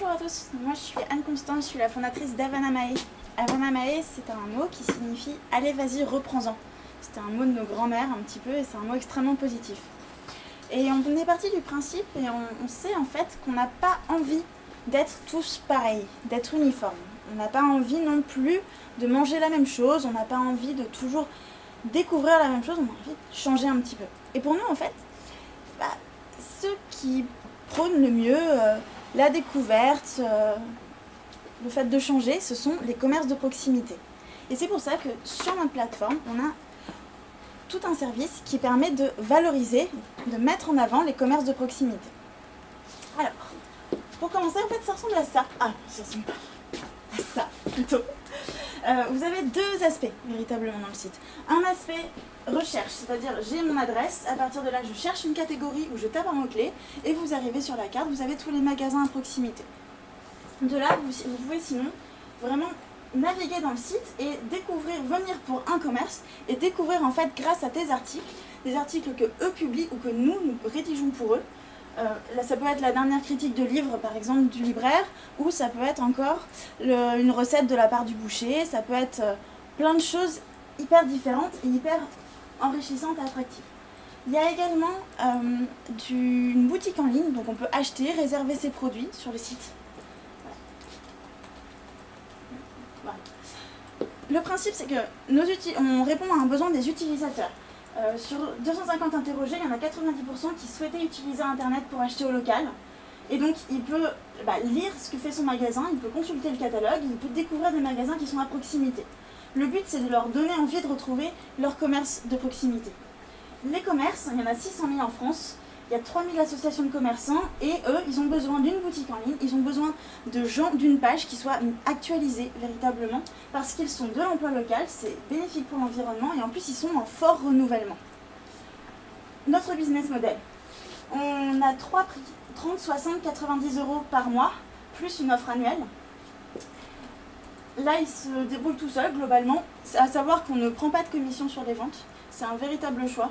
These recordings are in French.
Bonjour à tous, moi je suis Anne-Constance, je suis la fondatrice d'Avanamae. Avanamae, c'est un mot qui signifie « allez, vas-y, reprends-en ». C'était un mot de nos grands-mères un petit peu et c'est un mot extrêmement positif. Et on est parti du principe et on sait en fait qu'on n'a pas envie d'être tous pareils, d'être uniformes. On n'a pas envie non plus de manger la même chose, on n'a pas envie de toujours découvrir la même chose, on a envie de changer un petit peu. Et pour nous en fait, ceux qui prônent le mieux la découverte, le fait de changer, ce sont les commerces de proximité. Et c'est pour ça que sur notre plateforme, on a tout un service qui permet de valoriser, de mettre en avant les commerces de proximité. Alors, pour commencer, en fait, ça ressemble à ça. Ah, ça ressemble à ça, plutôt. Vous avez deux aspects, véritablement, dans le site. Un aspect recherche, c'est-à-dire j'ai mon adresse, à partir de là, je cherche une catégorie où je tape un mot-clé, et vous arrivez sur la carte, vous avez tous les magasins à proximité. De là, vous pouvez sinon vraiment naviguer dans le site et découvrir, venir pour un commerce et découvrir en fait grâce à tes articles, des articles que eux publient ou que nous rédigeons pour eux. Là, ça peut être la dernière critique de livre par exemple du libraire, ou ça peut être encore une recette de la part du boucher, ça peut être plein de choses hyper différentes et hyper enrichissantes et attractives. Il y a également une boutique en ligne, donc on peut acheter, réserver ses produits sur le site. Le principe, c'est que on répond à un besoin des utilisateurs. Sur 250 interrogés, il y en a 90% qui souhaitaient utiliser Internet pour acheter au local. Et donc, il peut lire ce que fait son magasin, il peut consulter le catalogue, il peut découvrir des magasins qui sont à proximité. Le but, c'est de leur donner envie de retrouver leur commerce de proximité. Les commerces, il y en a 600 000 en France. Il y a 3000 associations de commerçants et eux, ils ont besoin d'une boutique en ligne, ils ont besoin de gens, d'une page qui soit actualisée véritablement parce qu'ils sont de l'emploi local, c'est bénéfique pour l'environnement et en plus ils sont en fort renouvellement. Notre business model, on a 3 prix, 30, 60, 90 € par mois, plus une offre annuelle. Là, ils se débrouillent tout seuls globalement, à savoir qu'on ne prend pas de commission sur les ventes, c'est un véritable choix.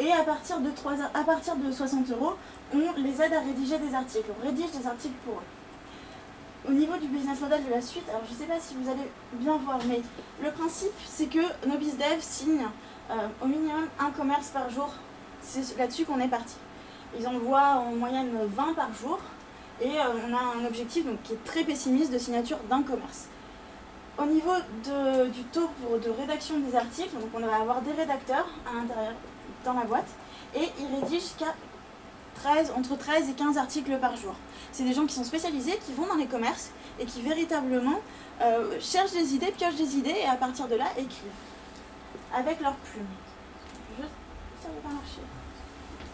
Et à partir de 60 €, on les aide à rédiger des articles. On rédige des articles pour eux. Au niveau du business model de la suite, alors je ne sais pas si vous allez bien voir, mais le principe, c'est que nos BizDev signent au minimum un commerce par jour. C'est là-dessus qu'on est parti. Ils envoient en moyenne 20 par jour. Et on a un objectif donc, qui est très pessimiste de signature d'un commerce. Au niveau du taux de rédaction des articles, donc on va avoir des rédacteurs à l'intérieur dans la boîte et ils rédigent entre 13 et 15 articles par jour. C'est des gens qui sont spécialisés, qui vont dans les commerces et qui véritablement cherchent des idées, piochent des idées et à partir de là écrivent avec leur plume. Ça va pas marcher.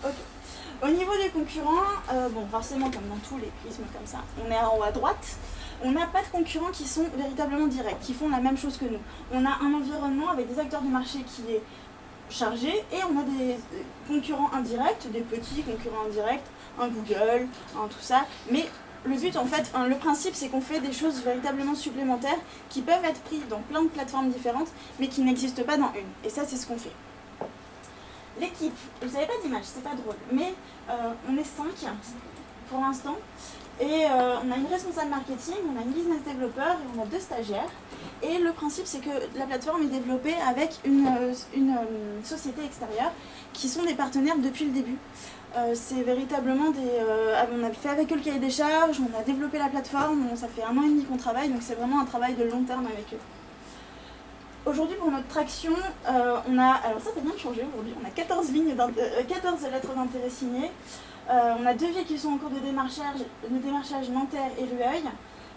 Ok. Au niveau des concurrents, bon forcément comme dans tous les prismes comme ça, on est en haut à droite. On n'a pas de concurrents qui sont véritablement directs, qui font la même chose que nous. On a un environnement avec des acteurs du marché qui est chargé et on a des concurrents indirects, des petits concurrents indirects, un Google, un tout ça. Mais le but en fait, le principe c'est qu'on fait des choses véritablement supplémentaires qui peuvent être prises dans plein de plateformes différentes mais qui n'existent pas dans une. Et ça c'est ce qu'on fait. L'équipe, vous n'avez pas d'image, c'est pas drôle, mais on est 5 pour l'instant. Et on a une responsable marketing, on a une business développeur et on a 2 stagiaires. Et le principe, c'est que la plateforme est développée avec une société extérieure qui sont des partenaires depuis le début. C'est véritablement on a fait avec eux le cahier des charges, on a développé la plateforme, ça fait 1 an et demi qu'on travaille, donc c'est vraiment un travail de long terme avec eux. Aujourd'hui, pour notre traction, alors ça vient de changer aujourd'hui, on a 14 lettres d'intérêt signées. On a 2 villes qui sont en cours de démarchage Nanterre et Rueil.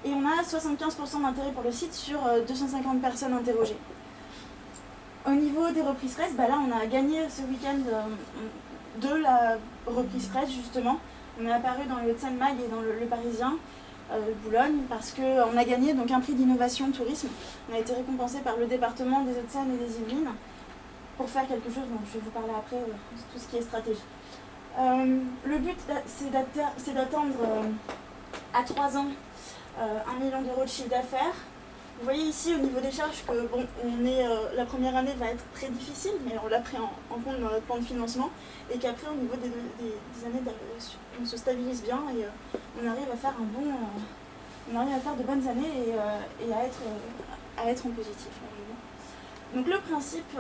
Et on a 75% d'intérêt pour le site sur 250 personnes interrogées. Au niveau des reprises presse, là on a gagné ce week-end de la reprise presse justement. On est apparu dans le Hauts-de-Seine Mag et dans le Parisien, Boulogne, parce qu'on a gagné donc un prix d'innovation tourisme. On a été récompensé par le département des Hauts-de-Seine et des Yvelines pour faire quelque chose dont je vais vous parler après, tout ce qui est stratégie. Le but, c'est d'atteindre à 3 ans 1 million € de chiffre d'affaires. Vous voyez ici au niveau des charges que la première année va être très difficile, mais on l'a pris en compte dans notre plan de financement, et qu'après au niveau des années, on se stabilise bien et on arrive à faire un on arrive à faire de bonnes années et à être en positif. Donc le principe,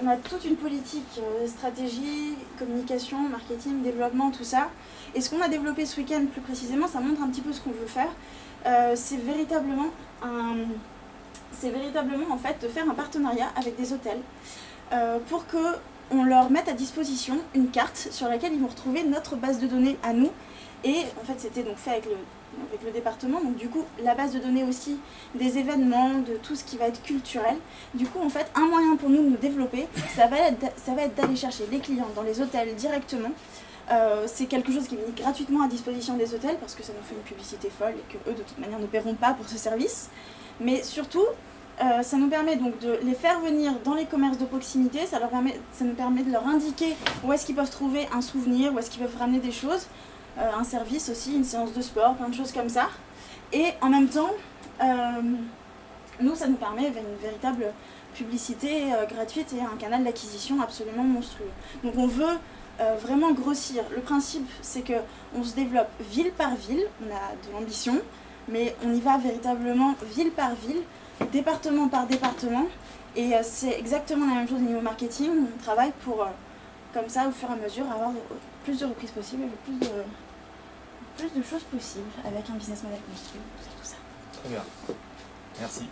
on a toute une politique, stratégie, communication, marketing, développement, tout ça. Et ce qu'on a développé ce week-end plus précisément, ça montre un petit peu ce qu'on veut faire. C'est véritablement en fait de faire un partenariat avec des hôtels pour qu'on leur mette à disposition une carte sur laquelle ils vont retrouver notre base de données à nous. Et en fait c'était donc fait avec le département, donc du coup la base de données aussi des événements, de tout ce qui va être culturel. Du coup en fait un moyen pour nous de nous développer, ça va être d'aller chercher les clients dans les hôtels directement. C'est quelque chose qui est mis gratuitement à disposition des hôtels parce que ça nous fait une publicité folle et que eux de toute manière ne paieront pas pour ce service. Mais surtout ça nous permet donc de les faire venir dans les commerces de proximité, ça nous permet de leur indiquer où est-ce qu'ils peuvent trouver un souvenir, où est-ce qu'ils peuvent ramener des choses. Un service aussi, une séance de sport, plein de choses comme ça. Et en même temps, nous, ça nous permet une véritable publicité gratuite et un canal d'acquisition absolument monstrueux. Donc on veut vraiment grossir. Le principe, c'est qu'on se développe ville par ville, on a de l'ambition, mais on y va véritablement ville par ville, département par département. Et c'est exactement la même chose au niveau marketing. On travaille pour, comme ça, au fur et à mesure, avoir plus de reprises possibles et plus de choses possibles avec un business model construit, tout ça. Très bien. Merci.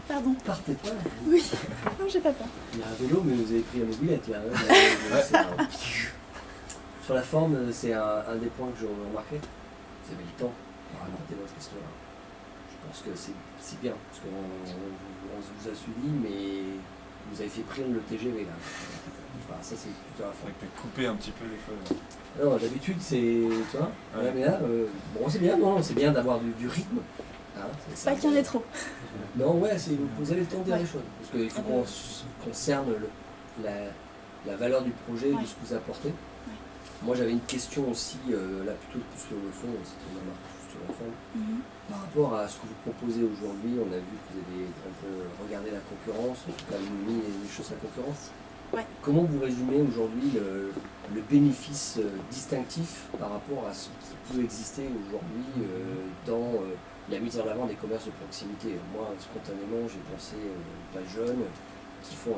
Pardon. Partez pas là. Oui. Non, j'ai pas peur. Il y a un vélo, mais vous avez pris la mobilette là. Sur la forme, c'est un des points que j'ai remarqué. Vous avez le temps pour raconter votre histoire. Je pense que c'est bien, parce qu'on vous a suivi, mais vous avez fait prendre le TGV là. Enfin, ça c'est plutôt à fond. Faudrait peut-être couper un petit peu les feux. Non, d'habitude c'est. Tu vois, ouais. Mais là, bon c'est bien, non, c'est bien d'avoir du rythme. Hein, pas qu'il y en ait trop. Non, ouais, vous avez le temps de dire les choses. Parce qu'il faut qu'on cerne la valeur du projet, de ce que vous apportez. Ouais. Moi j'avais une question aussi, là plutôt plus sur le fond, c'était une remarque sur le fond. Par rapport à ce que vous proposez aujourd'hui, on a vu que vous avez un peu regardé la concurrence, en tout cas mis les choses à la concurrence. Ouais. Comment vous résumez aujourd'hui le bénéfice distinctif par rapport à ce qui peut exister aujourd'hui dans la mise en avant des commerces de proximité? Moi, spontanément, j'ai pensé pas jeunes qui font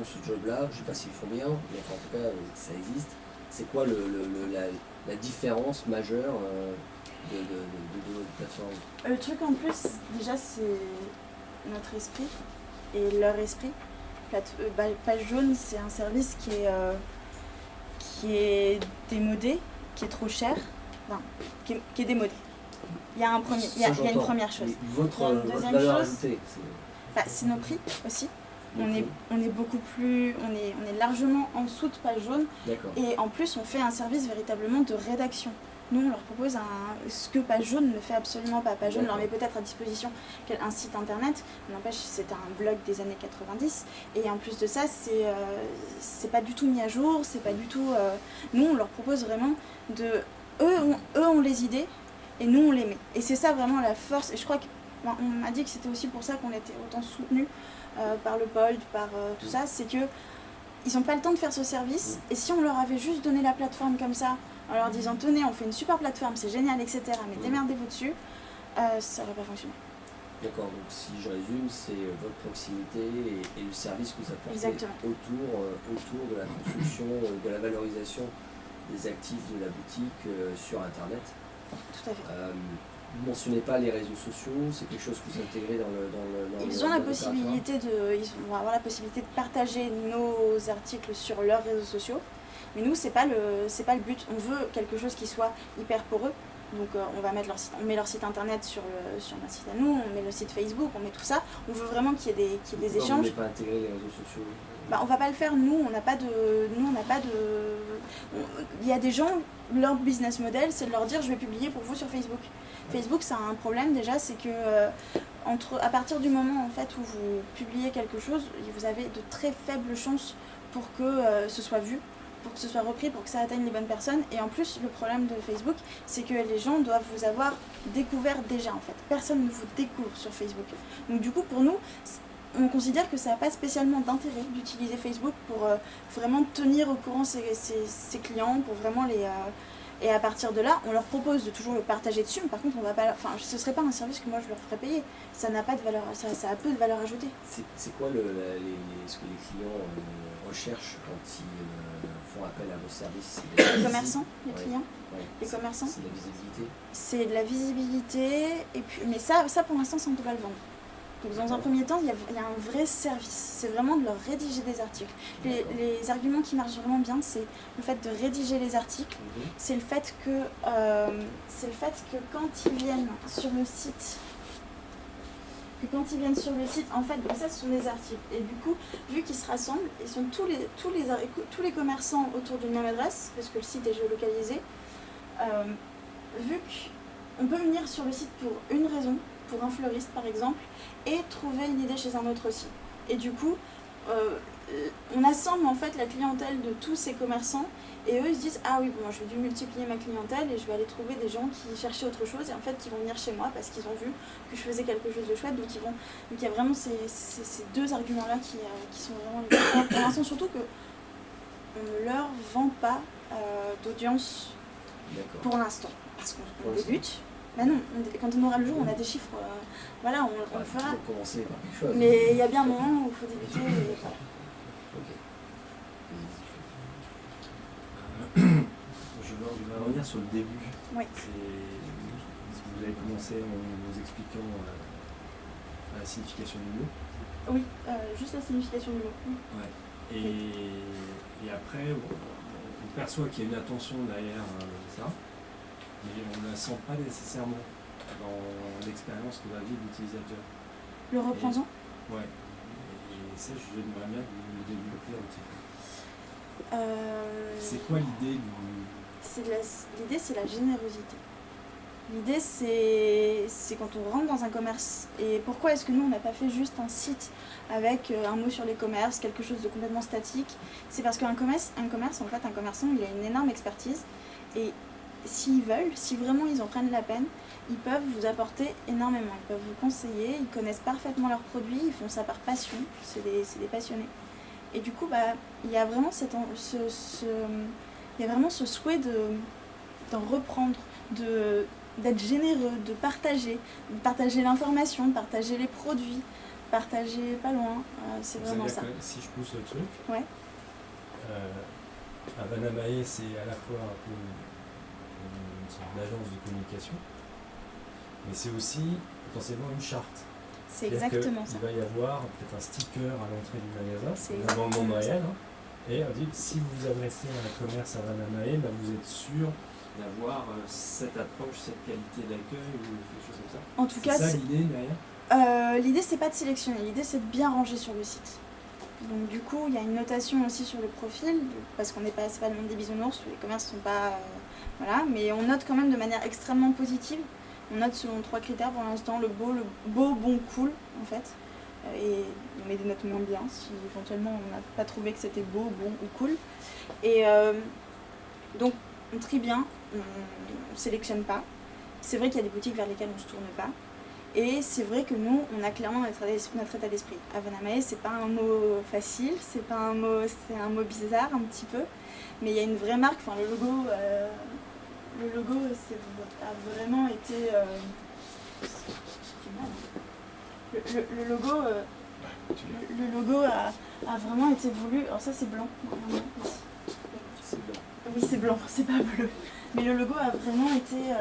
ce job-là, je ne sais pas s'ils font bien, mais en tout cas, ça existe. C'est quoi la différence majeure de votre plateforme? Le truc en plus, déjà, c'est notre esprit et leur esprit. Page jaune, c'est un service qui est démodé, qui est trop cher, qui est démodé. Il y a une première chose. Votre valeur ajoutée, c'est nos prix aussi. On est beaucoup plus, on est largement en dessous de Page jaune. Et en plus, on fait un service véritablement de rédaction. Nous, on leur propose ce que Page jaune ne fait absolument pas. Page jaune leur met peut-être à disposition un site internet. N'empêche, c'est un blog des années 90. Et en plus de ça, c'est pas du tout mis à jour. C'est pas du tout. Nous, on leur propose vraiment de. Eux ont les idées et nous, on les met. Et c'est ça vraiment la force. Et je crois qu'on m'a dit que c'était aussi pour ça qu'on était autant soutenus par le POLD, par tout ça. C'est que ils n'ont pas le temps de faire ce service. Et si on leur avait juste donné la plateforme comme ça, en leur disant tenez, on fait une super plateforme, c'est génial, etc. Mais démerdez-vous dessus, ça n'aurait pas fonctionné. D'accord, donc si je résume, c'est votre proximité et le service que vous apportez autour de la construction, de la valorisation des actifs de la boutique sur Internet. Tout à fait. Vous ne mentionnez pas les réseaux sociaux, c'est quelque chose que vous intégrez dans le Ils ont la possibilité ils vont avoir la possibilité de partager nos articles sur leurs réseaux sociaux. Mais nous, c'est pas le but. On veut quelque chose qui soit hyper poreux. Donc on met leur site internet sur notre site à nous, on met le site Facebook, on met tout ça. On veut vraiment qu'il y ait des échanges. Vous n'avez pas intégré les réseaux sociaux? On va pas le faire, nous, on n'a pas de. Il y a des gens, leur business model, c'est de leur dire je vais publier pour vous sur Facebook. Facebook, ça a un problème déjà, c'est que à partir du moment en fait où vous publiez quelque chose, vous avez de très faibles chances pour que ce soit vu, pour que ce soit repris, pour que ça atteigne les bonnes personnes. Et en plus, le problème de Facebook, c'est que les gens doivent vous avoir découvert déjà en fait. Personne ne vous découvre sur Facebook. Donc du coup, pour nous, on considère que ça n'a pas spécialement d'intérêt d'utiliser Facebook pour vraiment tenir au courant ses clients, pour vraiment les... et à partir de là, on leur propose de toujours le partager dessus, mais par contre, on va pas, enfin, ce serait pas un service que moi je leur ferais payer. Ça n'a pas de valeur, ça a peu de valeur ajoutée. C'est quoi ce que les clients recherchent quand ils font appel à vos services? Les commerçants, les clients, ouais. les commerçants. C'est de la visibilité. C'est de la visibilité, et puis, mais ça pour l'instant, ça on ne peut pas le vendre. Donc dans un premier temps, il y a un vrai service, c'est vraiment de leur rédiger des articles. Les arguments qui marchent vraiment bien, c'est le fait de rédiger les articles, c'est le fait que quand ils viennent sur le site, en fait, ça ce sont des articles. Et du coup, vu qu'ils se rassemblent, ils sont tous les commerçants autour d'une même adresse, parce que le site est géolocalisé, vu qu'on peut venir sur le site pour une raison, pour un fleuriste par exemple, et trouver une idée chez un autre aussi. Et du coup, on assemble en fait la clientèle de tous ces commerçants, et eux ils se disent ah oui, bon, moi je vais dû multiplier ma clientèle et je vais aller trouver des gens qui cherchaient autre chose et en fait qui vont venir chez moi parce qu'ils ont vu que je faisais quelque chose de chouette, donc il y a vraiment ces deux arguments là qui sont vraiment les plus pour l'instant, surtout que on ne leur vend pas d'audience pour l'instant, parce qu'on débute. Bah non, quand on aura le jour, on a des chiffres, voilà, on le fera. Commencer par quelque chose. Mais il y a bien un moment où il faut débuter. Et voilà. Je vais revenir sur le début. Oui. Vous avez commencé en nous expliquant la signification du mot. Oui, juste la signification du mot. Ouais. Et après, on perçoit qu'il y a une attention derrière ça. Mais on ne la sent pas nécessairement dans l'expérience que va vivre l'utilisateur. Le reprendant. Ouais. Et ça, j'aimerais bien que vous le développiez un petit peu. C'est quoi l'idée L'idée, c'est la générosité. L'idée, c'est quand on rentre dans un commerce. Et pourquoi est-ce que nous, on n'a pas fait juste un site avec un mot sur les commerces, quelque chose de complètement statique? C'est parce qu'un commerçant, il a une énorme expertise. Et s'ils veulent, si vraiment ils en prennent la peine, ils peuvent vous apporter énormément, ils peuvent vous conseiller, ils connaissent parfaitement leurs produits, ils font ça par passion, c'est des passionnés. Et du coup, il y a vraiment ce souhait d'en reprendre, d'être généreux, de partager l'information, de partager les produits, partager pas loin, c'est vraiment ça. Si je pousse le truc, ouais. Avanamae, c'est à la fois un peu une sorte d'agence de communication, mais c'est aussi potentiellement une charte. C'est exactement ça. Il va y avoir peut-être un sticker à l'entrée du magasin, dans le monde réel, et on dit si vous vous adressez à un commerce à Avanamae, vous êtes sûr d'avoir cette approche, cette qualité d'accueil ou des choses comme ça. En tout cas, c'est ça l'idée derrière. L'idée c'est pas de sélectionner, l'idée c'est de bien ranger sur le site. Donc du coup, il y a une notation aussi sur le profil, parce qu'on n'est pas, c'est pas le monde des bisounours, les commerces sont pas, voilà, mais on note quand même de manière extrêmement positive. On note selon 3 critères pour l'instant, le beau, bon, cool en fait. Et on met des notes moins bien si éventuellement on n'a pas trouvé que c'était beau, bon ou cool. Et donc on trie bien, on sélectionne pas. C'est vrai qu'il y a des boutiques vers lesquelles on ne se tourne pas. Et c'est vrai que nous, on a clairement notre état d'esprit. Avanamae, c'est pas un mot facile, c'est un mot bizarre un petit peu, mais il y a une vraie marque. Enfin, le logo a vraiment été. Le logo a vraiment été voulu. Alors ça, c'est blanc. C'est blanc. Oui, c'est blanc, c'est pas bleu. Mais le logo a vraiment été.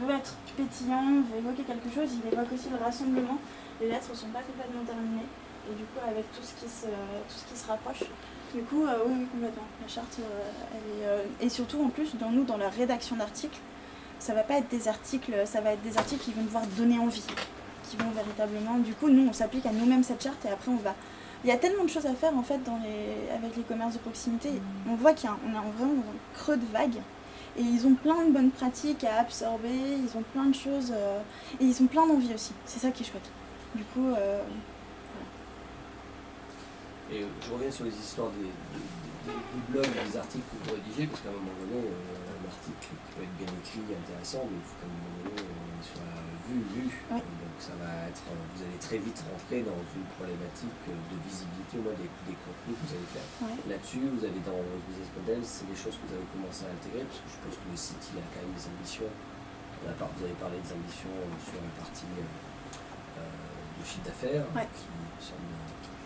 Veut être pétillant, veut évoquer quelque chose, il évoque aussi le rassemblement. Les lettres ne sont pas complètement terminées, et du coup avec tout ce qui se rapproche, du coup oui complètement, la charte elle est, et surtout en plus dans la rédaction d'articles, ça va pas être des articles, ça va être des articles qui vont devoir donner envie, qui vont véritablement, du coup nous on s'applique à nous-mêmes cette charte et après il y a tellement de choses à faire en fait avec les commerces de proximité, on voit on est vraiment dans un creux de vague. Et ils ont plein de bonnes pratiques à absorber, ils ont plein de choses, et ils ont plein d'envie aussi. C'est ça qui est chouette. Du coup, voilà. Et je reviens sur les histoires des blogs, des articles que vous rédigez, parce qu'à un moment donné, un article qui peut être bien écrit, intéressant, mais il faut qu'à un moment donné, on soit vu. Oui. Donc ça va être, vous allez très vite rentrer dans une problématique de visibilité au moins des contenus que vous allez faire. Ouais. Là-dessus, vous avez dans vos business models, c'est des choses que vous avez commencé à intégrer, parce que je suppose que le site il a quand même des ambitions. Vous avez parlé des ambitions sur la partie de chiffre d'affaires, Ouais. qui me semble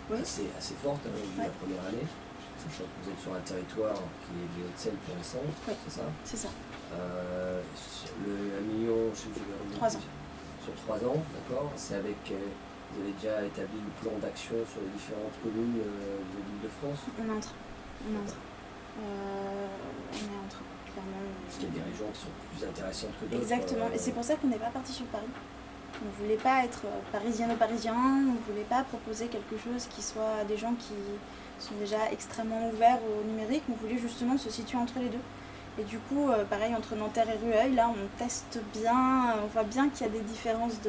Oui. assez forte au vu de la première année. Sachant que vous êtes sur un territoire qui est des Hauts-de-Seine pour l'instant, Oui. c'est ça? C'est ça. Le 1 million, je sais que je vais revenir 3 ans. sur 3 ans, d'accord. C'est avec, vous avez déjà établi le plan d'action sur les différentes communes de l'Île-de-France. On est en train. On est en train. Clairement. Parce qu'il y a des régions qui sont plus intéressantes que d'autres. Exactement. Et c'est pour ça qu'on n'est pas parti sur Paris. On ne voulait pas être parisiano-parisien, on ne voulait pas proposer quelque chose qui soit à des gens qui sont déjà extrêmement ouverts au numérique. On voulait justement se situer entre les deux. Et du coup, pareil, entre Nanterre et Rueil, là, on teste bien, on voit bien qu'il y a des différences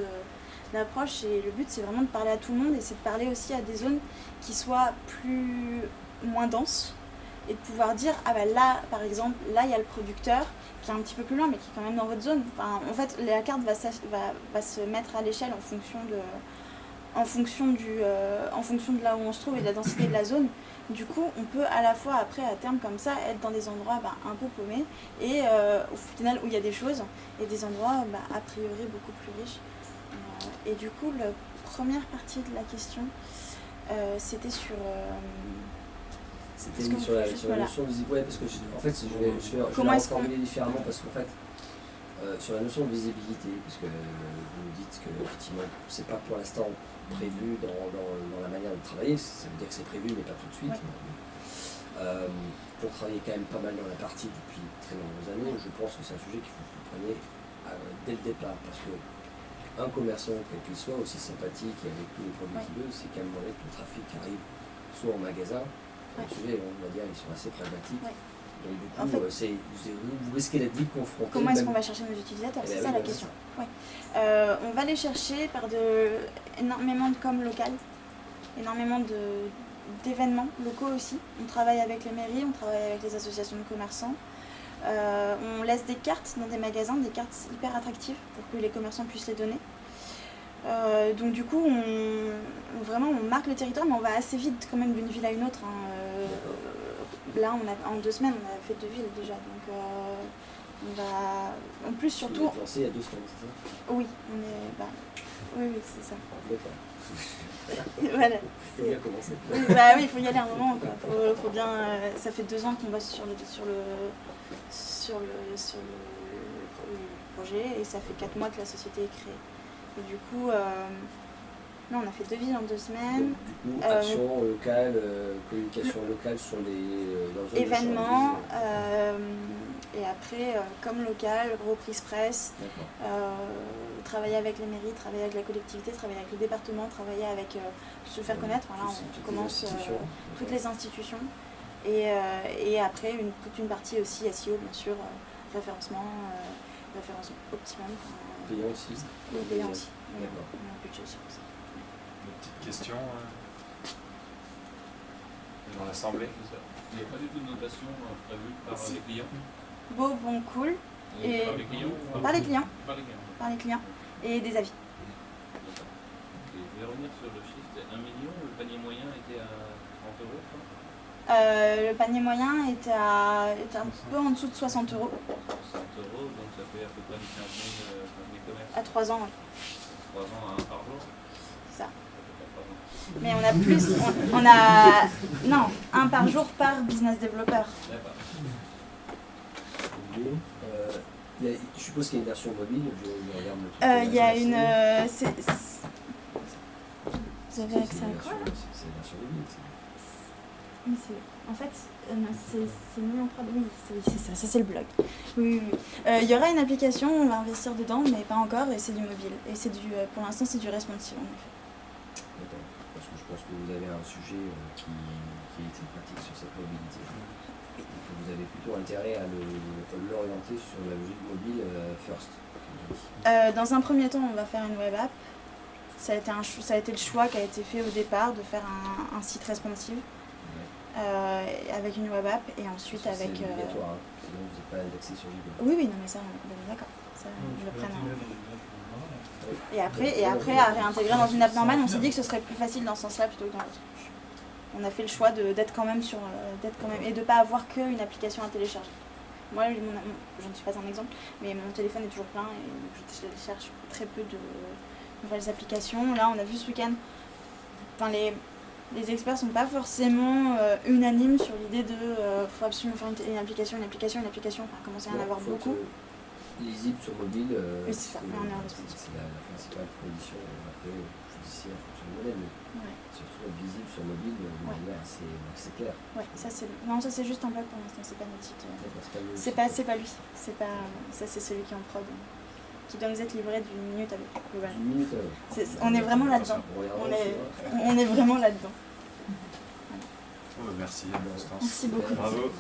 d'approche. Et le but, c'est vraiment de parler à tout le monde et c'est de parler aussi à des zones qui soient moins denses. Et de pouvoir dire, ah ben là, par exemple, là, il y a le producteur qui est un petit peu plus loin, mais qui est quand même dans votre zone. Enfin, en fait, la carte va se mettre à l'échelle en fonction de là où on se trouve et de la densité de la zone. Du coup, on peut à la fois, après, à terme, comme ça, être dans des endroits un peu paumés et au final, où il y a des choses, et des endroits, a priori, beaucoup plus riches. Et du coup, la première partie de la question, c'était sur... C'était mis sur la notion de visibilité. Ouais, parce que en fait, je vais la reformuler différemment parce qu'en fait, sur la notion de visibilité, parce que vous nous dites que effectivement, c'est pas pour l'instant prévu dans la manière de travailler, ça veut dire que c'est prévu, mais pas tout de suite. Ouais. Pour travailler quand même pas mal dans la partie depuis très nombreuses années, je pense que c'est un sujet qu'il faut que vous preniez dès le départ, parce que un commerçant, quel qu'il soit, aussi sympathique avec tous les produits qu'il veut, c'est quand même vrai que le trafic arrive soit en magasin. Le sujet, on va dire, ils sont assez pragmatiques. Ouais. Donc du coup, en fait, vous risquez d'être vite confronté. Comment est-ce qu'on va chercher nos utilisateurs? C'est ça la question. Ouais. On va les chercher par énormément de com local, énormément d'événements locaux aussi. On travaille avec les mairies, on travaille avec les associations de commerçants. On laisse des cartes dans des magasins, des cartes hyper attractives pour que les commerçants puissent les donner. Donc du coup, on marque le territoire, mais on va assez vite quand même d'une ville à une autre. Là, en 2 semaines, on a fait 2 villes déjà. Donc on va... En plus, surtout... Vous êtes lancé il y a 2 semaines, c'est ça? Oui, oui, c'est ça. D'accord. Voilà. Il faut bien commencer. Oui, il faut y aller un moment. Faut bien, ça fait 2 ans qu'on bosse sur le projet et ça fait 4 mois que la société est créée. Et du coup, non, on a fait 2 villes en 2 semaines. Donc, du coup, action locale, communication locale sur les événements, et après, comme local, reprise presse, travailler avec les mairies, travailler avec la collectivité, travailler avec le département, travailler avec se faire connaître. Voilà, on commence toutes les institutions. Et après, toute une partie aussi SEO, bien sûr, référencement optimum. Payant aussi. Payant aussi. D'accord. On a un budget sur ça. Une petite question dans l'assemblée. Il n'y a pas du tout de notation prévue par les clients? Beau, bon, cool. Et par les clients? Par les clients. Par les clients. Par les clients. Et des avis. D'accord. Et je vais revenir sur le chiffre, c'était 1 million, le panier moyen était à 30 euros, je crois. Le panier moyen était un peu en dessous de 60 euros. 60 euros, donc ça fait à peu près 15 000 paniers commerce. À 3 ans, oui. 3 ans à 1 par jour. C'est ça. Mais on a plus, on a, non, 1 par jour par business développeur. D'accord. Je suppose qu'il y a une version mobile, je regarde le truc. Il y a une... Vous avez accès à quoi là? C'est une version mobile. Oui, en fait, c'est mis en prod. Oui, c'est ça c'est le blog. Oui. Il y aura une application, on va investir dedans, mais pas encore, et c'est du mobile. Et c'est pour l'instant, c'est du responsive en effet. D'accord, parce que je pense que vous avez un sujet qui est très pratique sur cette mobilité. Et que vous avez plutôt intérêt à l'orienter sur la logique mobile first. Dans un premier temps, on va faire une web app. Ça a été le choix qui a été fait au départ de faire un site responsive. Avec une web app et ensuite ça, avec... C'est obligatoire, sinon vous n'êtes pas indexé sur Google. Oui, non mais ça on est complètement d'accord. Ça, je le prenne. Et après, à réintégrer dans une app normale, on s'est dit que ce serait plus facile dans ce sens-là plutôt que dans l'autre. On a fait le choix d'être quand même et de ne pas avoir qu'une application à télécharger. Moi, je ne suis pas un exemple, mais mon téléphone est toujours plein et donc je télécharge très peu de nouvelles applications. Là, on a vu ce week-end, enfin, les experts ne sont pas forcément unanimes sur l'idée de faut absolument faire une application, enfin commencer à en avoir beaucoup. Lisible sur mobile, Oui, c'est ça, mais on est en responsive. C'est la principale condition après judiciaire en fonction du modèle, mais surtout lisible sur mobile de manière assez claire. Ouais, ça c'est juste un bug pour l'instant, c'est pas notre site. C'est pas lui, ça c'est celui qui est en prod, qui doit nous être livré d'une minute à l'autre. D'une minute à l'autre. On est vraiment là-dedans. On est vraiment là-dedans. Merci, Constance. Merci beaucoup. Bravo.